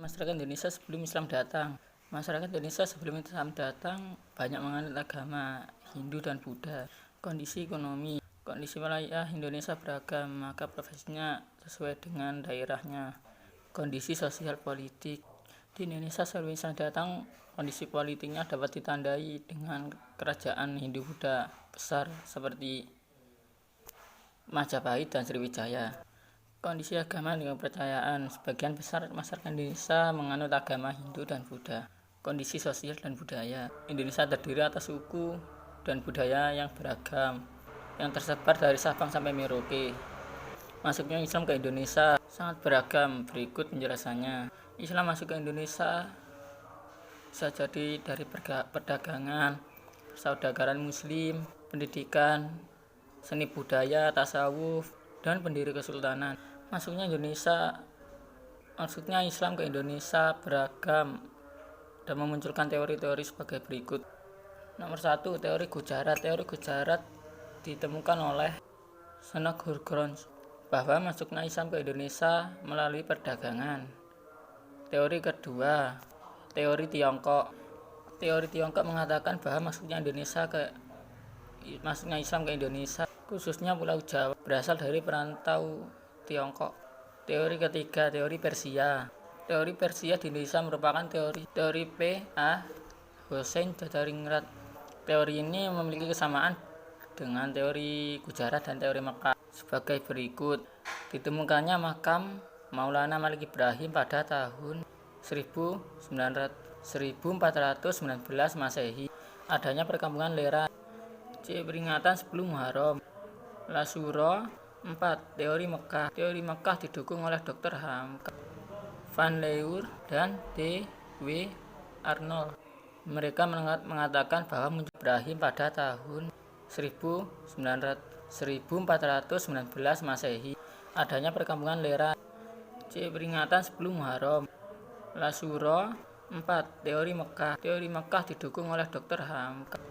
Masyarakat Indonesia sebelum Islam datang. Masyarakat Indonesia sebelum Islam datang banyak menganut agama Hindu dan Buddha. Kondisi ekonomi, kondisi wilayah Indonesia beragam, maka profesinya sesuai dengan daerahnya. Kondisi sosial politik di Indonesia sebelum Islam datang, kondisi politiknya dapat ditandai dengan kerajaan Hindu Buddha besar seperti Majapahit dan Sriwijaya. Kondisi agama dengan kepercayaan, sebagian besar masyarakat Indonesia menganut agama Hindu dan Buddha. Kondisi sosial dan budaya, Indonesia terdiri atas suku dan budaya yang beragam, yang tersebar dari Sabang sampai Merauke. Masuknya Islam ke Indonesia sangat beragam, berikut penjelasannya. Islam masuk ke Indonesia bisa jadi dari perdagangan, persaudaraan muslim, pendidikan, seni budaya, tasawuf, dan pendiri kesultanan. Maksudnya Islam ke Indonesia beragam dan memunculkan teori-teori sebagai berikut. Nomor 1, teori Gujarat. Teori Gujarat ditemukan oleh Shenok Hurgrons bahwa masuknya Islam ke Indonesia melalui perdagangan. Teori kedua, teori Tiongkok. Teori Tiongkok mengatakan bahwa masuknya Islam ke Indonesia, khususnya Pulau Jawa, berasal dari perantau Tiongkok. Teori ketiga, teori Persia. Teori Persia di Indonesia merupakan teori P.A. Hossein Dadaringrat. Teori ini memiliki kesamaan dengan teori Gujarat dan teori Mekah sebagai berikut. Ditemukannya makam Maulana Malik Ibrahim pada tahun 1419 Masehi. Adanya perkampungan Lera. C. Peringatan 10 Muharram. Lasuro 4. Teori Mekah. Teori Mekah didukung oleh Dr. Hamka Van Leur dan D. W. Arnold. Mereka mengatakan bahwa muncul Ibrahim pada tahun 1419 Masehi. Adanya perkampungan Lera. C. Peringatan 10 Muharram. Lasuro 4. Teori Mekah. Teori Mekah didukung oleh Dr. Hamka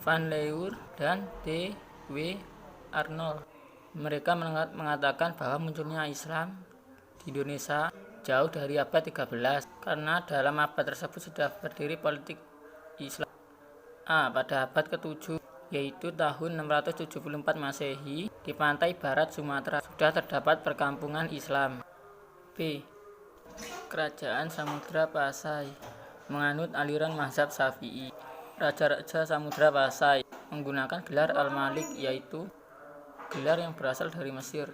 Van Leur dan D. W. Arnold. Mereka mengatakan bahwa munculnya Islam di Indonesia jauh dari abad 13 karena dalam abad tersebut sudah berdiri politik Islam. A. Pada abad ke-7 yaitu tahun 674 Masehi di pantai barat Sumatera sudah terdapat perkampungan Islam. B. Kerajaan Samudra Pasai menganut aliran mazhab Syafi'i. Raja-raja Samudra Pasai menggunakan gelar Al-Malik, yaitu gelar yang berasal dari Mesir.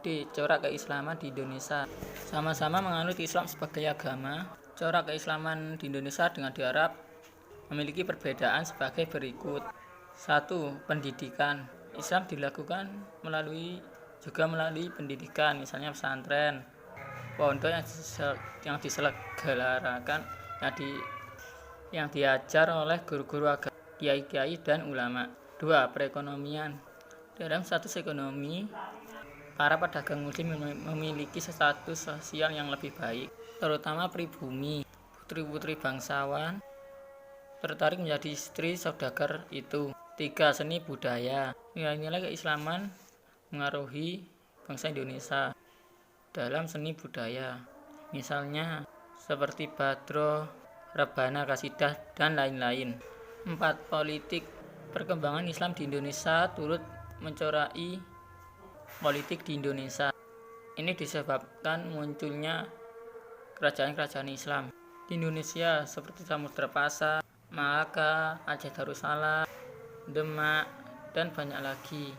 D. Corak keislaman di Indonesia. Sama-sama menganut Islam sebagai agama, corak keislaman di Indonesia dengan di Arab memiliki perbedaan sebagai berikut. 1. Pendidikan. Islam dilakukan melalui pendidikan, misalnya pesantren, pondok yang diselenggarakan, yang diajar oleh guru-guru agama, kiai-kiai dan ulama. 2. Perekonomian. Dalam status ekonomi, para pedagang muslim memiliki status sosial yang lebih baik, terutama pribumi. Putri-putri bangsawan tertarik menjadi istri saudagar itu. 3. Seni budaya. Nilai-nilai keislaman mengaruhi bangsa Indonesia dalam seni budaya, misalnya seperti Badro, Rebana, Kasidah, dan lain-lain. 4. Politik. Perkembangan Islam di Indonesia turut mencorai politik di Indonesia. Ini disebabkan munculnya kerajaan-kerajaan Islam di Indonesia seperti Samudra Pasai, Malaka, Aceh Darussalam, Demak, dan banyak lagi.